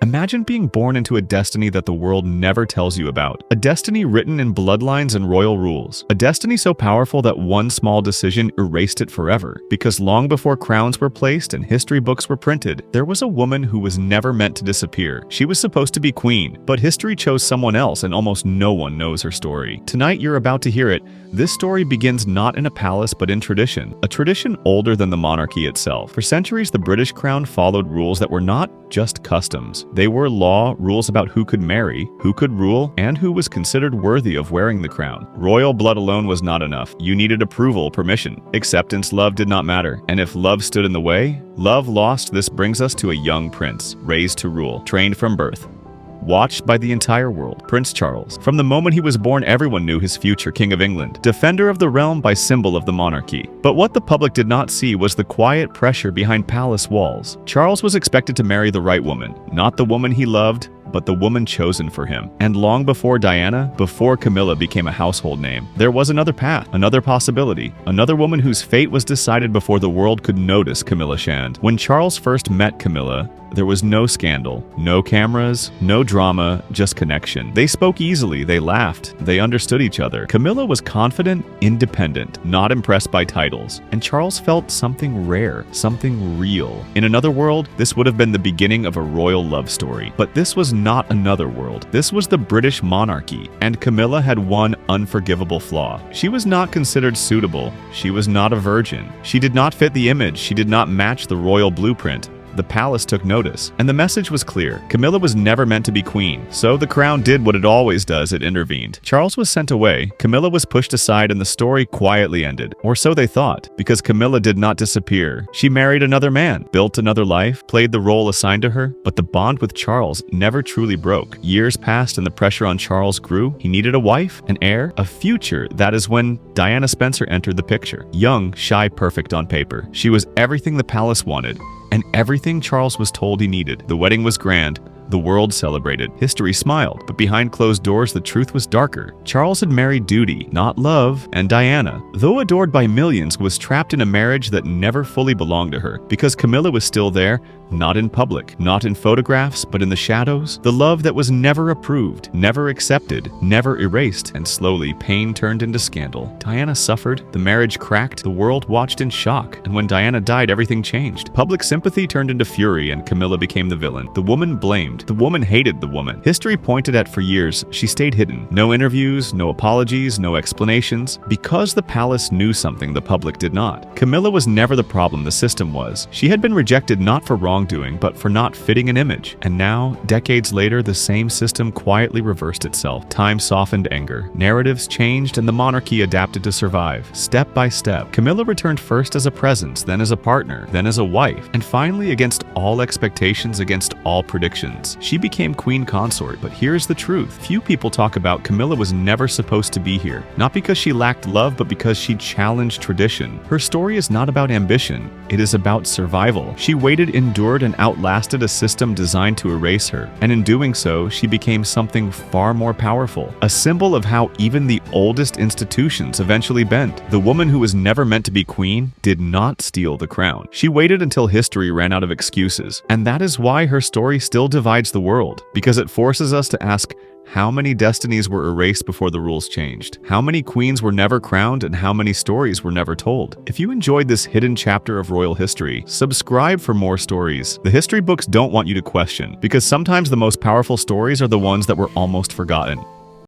Imagine being born into a destiny that the world never tells you about. A destiny written in bloodlines and royal rules. A destiny so powerful that one small decision erased it forever. Because long before crowns were placed and history books were printed, there was a woman who was never meant to disappear. She was supposed to be queen, but history chose someone else and almost no one knows her story. Tonight you're about to hear it. This story begins not in a palace but in tradition. A tradition older than the monarchy itself. For centuries, the British crown followed rules that were not just customs. They were law, rules about who could marry, who could rule, and who was considered worthy of wearing the crown. Royal blood alone was not enough. You needed approval, permission. Acceptance, love did not matter. And if love stood in the way, love lost. This brings us to a young prince, raised to rule, trained from birth. Watched by the entire world, Prince Charles. From the moment he was born, everyone knew his future King of England, defender of the realm by symbol of the monarchy. But what the public did not see was the quiet pressure behind palace walls. Charles was expected to marry the right woman, not the woman he loved, but the woman chosen for him. And long before Diana, before Camilla became a household name, there was another path, another possibility, another woman whose fate was decided before the world could notice Camilla Shand. When Charles first met Camilla, there was no scandal, no cameras, no drama, just connection. They spoke easily, they laughed, they understood each other. Camilla was confident, independent, not impressed by titles. And Charles felt something rare, something real. In another world, this would have been the beginning of a royal love story. But this was not another world. This was the British monarchy. And Camilla had one unforgivable flaw. She was not considered suitable. She was not a virgin. She did not fit the image. She did not match the royal blueprint. The palace took notice, and the message was clear. Camilla was never meant to be queen, so the crown did what it always does, it intervened. Charles was sent away, Camilla was pushed aside, and the story quietly ended. Or so they thought, because Camilla did not disappear. She married another man, built another life, played the role assigned to her, but the bond with Charles never truly broke. Years passed and the pressure on Charles grew. He needed a wife, an heir, a future. That is when Diana Spencer entered the picture. Young, shy, perfect on paper. She was everything the palace wanted. And everything Charles was told he needed. The wedding was grand. The world celebrated. History smiled, but behind closed doors, the truth was darker. Charles had married duty, not love, and Diana, though adored by millions, was trapped in a marriage that never fully belonged to her. Because Camilla was still there, not in public, not in photographs, but in the shadows. The love that was never approved, never accepted, never erased, and slowly pain turned into scandal. Diana suffered, the marriage cracked, the world watched in shock, and when Diana died, everything changed. Public sympathy turned into fury, and Camilla became the villain. The woman blamed. The woman hated the woman. History pointed at for years, she stayed hidden. No interviews, no apologies, no explanations. Because the palace knew something the public did not. Camilla was never the problem, the system was. She had been rejected not for wrongdoing, but for not fitting an image. And now, decades later, the same system quietly reversed itself. Time softened anger. Narratives changed and the monarchy adapted to survive. Step by step, Camilla returned first as a presence, then as a partner, then as a wife, and finally, against all expectations, against all predictions, she became queen consort. But here's the truth. Few people talk about Camilla was never supposed to be here. Not because she lacked love, but because she challenged tradition. Her story is not about ambition. It is about survival. She waited, endured, and outlasted a system designed to erase her. And in doing so, she became something far more powerful. A symbol of how even the oldest institutions eventually bent. The woman who was never meant to be queen did not steal the crown. She waited until history ran out of excuses. And that is why her story still divides the world, because it forces us to ask, how many destinies were erased before the rules changed? How many queens were never crowned and how many stories were never told? If you enjoyed this hidden chapter of royal history, subscribe for more stories. The history books don't want you to question, because sometimes the most powerful stories are the ones that were almost forgotten.